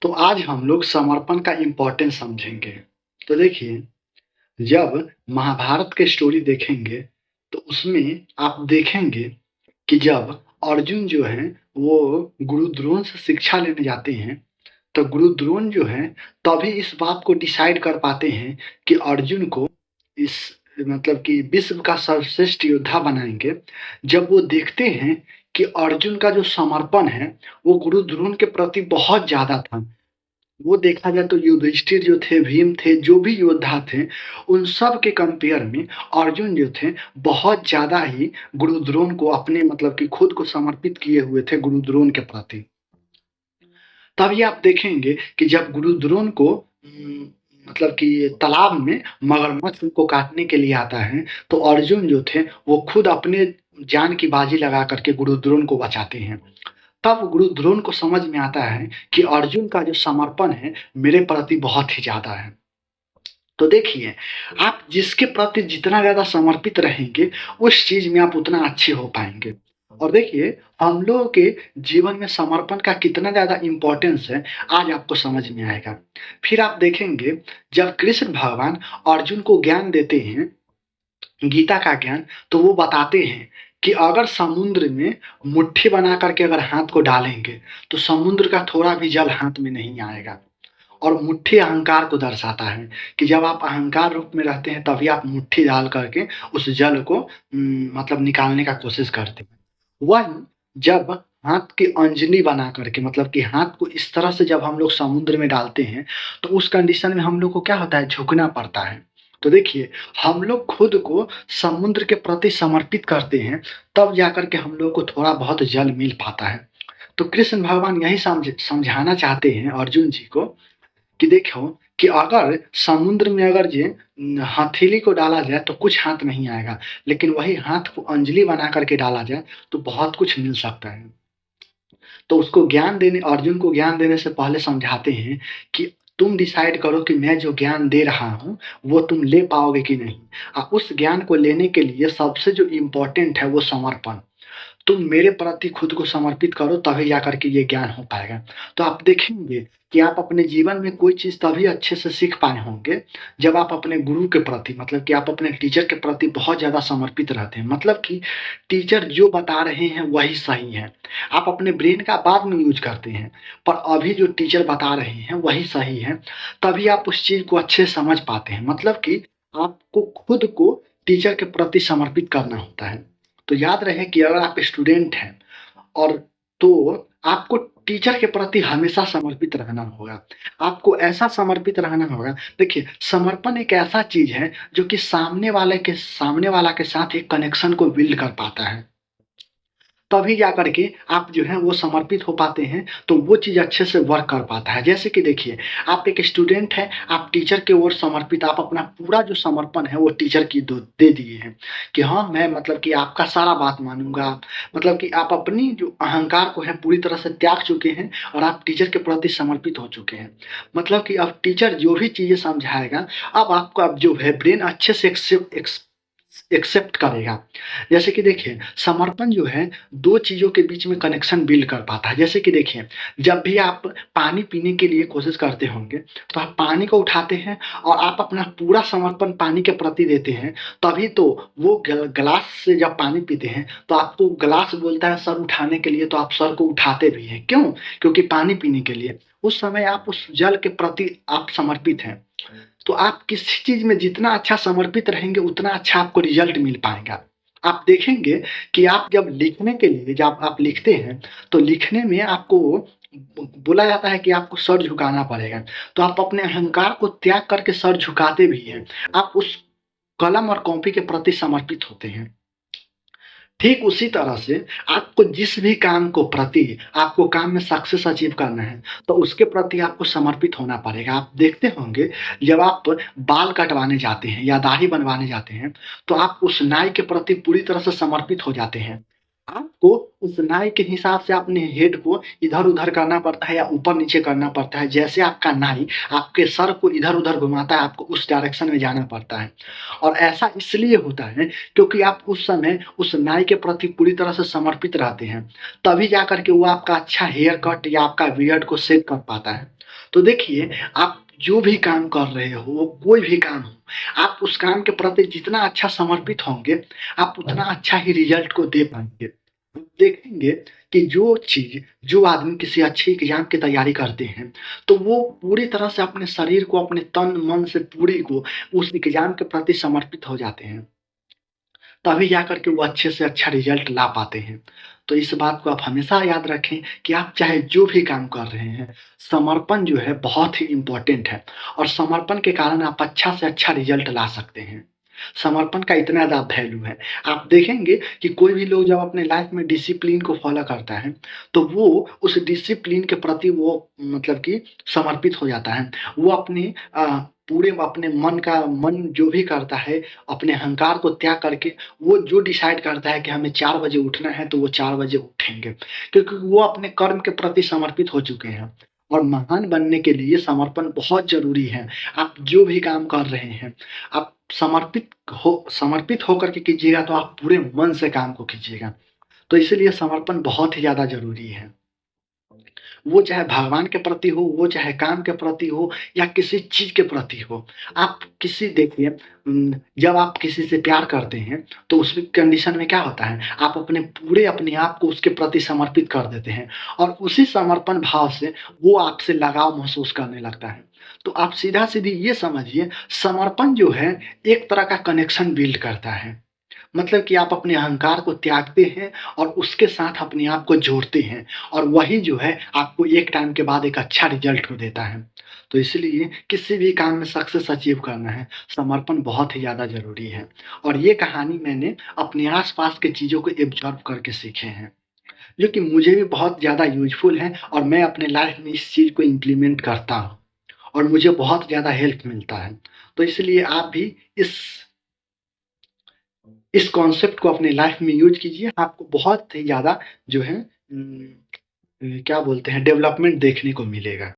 तो आज हम लोग समर्पण का इम्पोर्टेंस समझेंगे। तो देखिए, जब महाभारत की स्टोरी देखेंगे, तो उसमें आप देखेंगे कि जब अर्जुन जो हैं, वो गुरु द्रोण से शिक्षा लेने जाते हैं, तो गुरु द्रोण जो हैं, तभी इस बात को डिसाइड कर पाते हैं कि अर्जुन को इस मतलब कि विश्व का सर्वश्रेष्ठ योद्धा बनाएँगे, जब वो देखते हैं कि अर्जुन का जो समर्पण है, वो गुरु द्रोण के प्रति बहुत ज़्यादा था। वो देखा जाए तो युधिष्ठिर जो थे, भीम थे, जो भी योद्धा थे, उन सब के कंपेयर में अर्जुन जो थे, बहुत ज़्यादा ही गुरु द्रोण को अपने मतलब कि खुद को समर्पित किए हुए थे गुरु द्रोण के प्रति। तभी आप देखेंगे कि जब गुरु द्रोण को मतलब कि तालाब में मगरमच्छ उनको काटने के लिए आता है, तो अर्जुन जो थे, वो खुद अपने जान की बाजी लगा कर के गुरु द्रोण को बचाते हैं। तब गुरु द्रोण को समझ में आता है कि अर्जुन का जो समर्पण है, मेरे प्रति बहुत ही ज़्यादा है। तो देखिए, आप जिसके प्रति जितना ज़्यादा समर्पित रहेंगे, उस चीज़ में आप उतना अच्छे हो पाएँगे। और देखिए, हम लोगों के जीवन में समर्पण का कितना ज़्यादा इम्पोर्टेंस है, आज आपको समझ में आएगा। फिर आप देखेंगे, जब कृष्ण भगवान अर्जुन को ज्ञान देते हैं, गीता का ज्ञान, तो वो बताते हैं कि अगर समुद्र में मुट्ठी बना करके अगर हाथ को डालेंगे, तो समुद्र का थोड़ा भी जल हाथ में नहीं आएगा। और मुट्ठी अहंकार को दर्शाता है कि जब आप अहंकार रूप में रहते हैं, तभी आप मुट्ठी डाल करके उस जल को मतलब निकालने का कोशिश करते हैं। वहीं जब हाथ की अंजनी बना करके मतलब कि हाथ को इस तरह से जब हम लोग समुद्र में डालते हैं, तो उस कंडीशन में हम लोग को क्या होता है, झुकना पड़ता है। तो देखिए, हम लोग खुद को समुद्र के प्रति समर्पित करते हैं, तब जाकर के हम लोग को थोड़ा बहुत जल मिल पाता है। तो कृष्ण भगवान यही समझाना चाहते हैं अर्जुन जी को कि देखो कि अगर समुद्र में अगर जे हथेली को डाला जाए तो कुछ हाथ नहीं आएगा, लेकिन वही हाथ को अंजलि बना करके डाला जाए तो बहुत कुछ मिल सकता है। तो उसको ज्ञान देने अर्जुन को ज्ञान देने से पहले समझाते हैं कि तुम डिसाइड करो कि मैं जो ज्ञान दे रहा हूँ, वो तुम ले पाओगे कि नहीं। उस ज्ञान को लेने के लिए सबसे जो इम्पोर्टेंट है वो समर्पण। तुम मेरे प्रति खुद को समर्पित करो, तभी जाकर के ये ज्ञान हो पाएगा। तो आप देखेंगे कि आप अपने जीवन में कोई चीज़ तभी अच्छे से सीख पाए होंगे, जब आप अपने गुरु के प्रति मतलब कि आप अपने टीचर के प्रति बहुत ज़्यादा समर्पित रहते हैं। मतलब कि टीचर जो बता रहे हैं वही सही है। आप अपने ब्रेन का बाद में यूज़ करते हैं, पर अभी जो टीचर बता रहे हैं वही सही है, तभी आप उस चीज़ को अच्छे से समझ पाते हैं। मतलब कि आपको खुद को टीचर के प्रति समर्पित करना होता है। तो याद रहे कि अगर आप स्टूडेंट हैं और तो आपको टीचर के प्रति हमेशा समर्पित रहना होगा। आपको ऐसा समर्पित रहना होगा। देखिए, समर्पण एक ऐसा चीज़ है जो कि सामने वाला के साथ एक कनेक्शन को बिल्ड कर पाता है। तभी जा कर के आप जो है वो समर्पित हो पाते हैं, तो वो चीज़ अच्छे से वर्क कर पाता है। जैसे कि देखिए, आप एक स्टूडेंट हैं, आप टीचर की ओर समर्पित आप अपना पूरा जो समर्पण है वो टीचर की दो दे दिए हैं कि हाँ, मैं मतलब कि आपका सारा बात मानूँगा। मतलब कि आप अपनी जो अहंकार को है पूरी तरह से त्याग चुके हैं और आप टीचर के प्रति समर्पित हो चुके हैं। मतलब कि अब टीचर जो भी चीज़ें समझाएगा, अब आपको अब जो है ब्रेन अच्छे से एक्सेप्ट करेगा। जैसे कि देखिए, समर्पण जो है 2 चीज़ों के बीच में कनेक्शन बिल्ड कर पाता है। जैसे कि देखिए, जब भी आप पानी पीने के लिए कोशिश करते होंगे, तो आप पानी को उठाते हैं और आप अपना पूरा समर्पण पानी के प्रति देते हैं, तभी तो वो ग्लास से जब पानी पीते हैं, तो आपको ग्लास बोलता है सर उठाने के लिए, तो आप सर को उठाते भी हैं। क्यों? क्योंकि पानी पीने के लिए। उस समय आप उस जल के प्रति आप समर्पित हैं। तो आप किसी चीज़ में जितना अच्छा समर्पित रहेंगे, उतना अच्छा आपको रिज़ल्ट मिल पाएगा। आप देखेंगे कि आप जब लिखने के लिए जब आप लिखते हैं, तो लिखने में आपको बोला जाता है कि आपको सर झुकाना पड़ेगा। तो आप अपने अहंकार को त्याग करके सर झुकाते भी हैं। आप उस कलम और कॉपी के प्रति समर्पित होते हैं। ठीक उसी तरह से आपको जिस भी काम को प्रति आपको काम में सक्सेस अचीव करना है, तो उसके प्रति आपको समर्पित होना पड़ेगा। आप देखते होंगे, जब आप बाल कटवाने जाते हैं या दाढ़ी बनवाने जाते हैं, तो आप उस नाई के प्रति पूरी तरह से समर्पित हो जाते हैं। आपको उस नाई के हिसाब से अपने हेड को इधर-उधर करना पड़ता है या ऊपर-नीचे करना पड़ता है। जैसे आपका नाई आपके सर को इधर-उधर घुमाता है, आपको उस डायरेक्शन में जाना पड़ता है। और ऐसा इसलिए होता है क्योंकि आप उस समय उस नाई के प्रति पूरी तरह से समर्पित रहते हैं। तभी जा कर के वो आपका अच्छा हेयर कट या आपका बियर्ड को सेट कर पाता है। तो देखिए, आप जो भी काम कर रहे हो, कोई भी काम हो, आप उस काम के प्रति जितना अच्छा समर्पित होंगे, आप उतना अच्छा ही रिज़ल्ट को दे पाएँगे। आप देखेंगे कि जो आदमी किसी अच्छे एग्ज़ाम की तैयारी करते हैं, तो वो पूरी तरह से अपने शरीर को, अपने तन, मन से पूरी को उस एग्ज़ाम के प्रति समर्पित हो जाते हैं। तभी जाकर के वो अच्छे से अच्छा रिज़ल्ट ला पाते हैं। तो इस बात को आप हमेशा याद रखें कि आप चाहे जो भी काम कर रहे हैं, समर्पण जो है बहुत ही इम्पोर्टेंट है और समर्पण के कारण आप अच्छा से अच्छा रिज़ल्ट ला सकते हैं। समर्पण का इतना ज़्यादा वैल्यू है। आप देखेंगे कि कोई भी लोग जब अपने लाइफ़ में डिसिप्लिन को फ़ॉलो करता है, तो वो उस डिसिप्लिन के प्रति वो मतलब कि समर्पित हो जाता है। वो पूरे अपने मन जो भी करता है, अपने अहंकार को त्याग करके वो जो डिसाइड करता है कि हमें 4 बजे उठना है, तो वो 4 बजे उठेंगे। क्योंकि वो अपने कर्म के प्रति समर्पित हो चुके हैं और महान बनने के लिए समर्पण बहुत ज़रूरी है। आप जो भी काम कर रहे हैं, आप समर्पित होकर के कीजिएगा तो आप पूरे मन से काम को कीजिएगा। तो इसीलिए समर्पण बहुत ही ज़्यादा ज़रूरी है। वो चाहे भगवान के प्रति हो, वो चाहे काम के प्रति हो या किसी चीज़ के प्रति हो। आप किसी देखिए जब आप किसी से प्यार करते हैं, तो उस कंडीशन में क्या होता है, आप अपने आप को उसके प्रति समर्पित कर देते हैं और उसी समर्पण भाव से वो आपसे लगाव महसूस करने लगता है। तो आप सीधा-सीधी ये समझिए, समर्पण जो है, एक तरह का कनेक्शन बिल्ड करता है। मतलब कि आप अपने अहंकार को त्यागते हैं और उसके साथ अपने आप को जोड़ते हैं और वही जो है आपको एक टाइम के बाद एक अच्छा रिज़ल्ट को देता है। तो इसलिए किसी भी काम में सक्सेस अचीव करना है, समर्पण बहुत ही ज़्यादा ज़रूरी है और ये कहानी मैंने अपने आस-पास की चीज़ों को ऑब्ज़र्व करके सीखे हैं, जो कि मुझे भी बहुत ज़्यादा यूज़फुल हैं और मैं अपने लाइफ़ में इस चीज़ को इम्प्लीमेंट करता हूँ और मुझे बहुत ज़्यादा हेल्प मिलता है। तो इसलिए आप भी इस इस कॉन्सेप्ट को अपने लाइफ में यूज़ कीजिए, आपको बहुत ही ज़्यादा जो है क्या बोलते हैं डेवलपमेंट देखने को मिलेगा।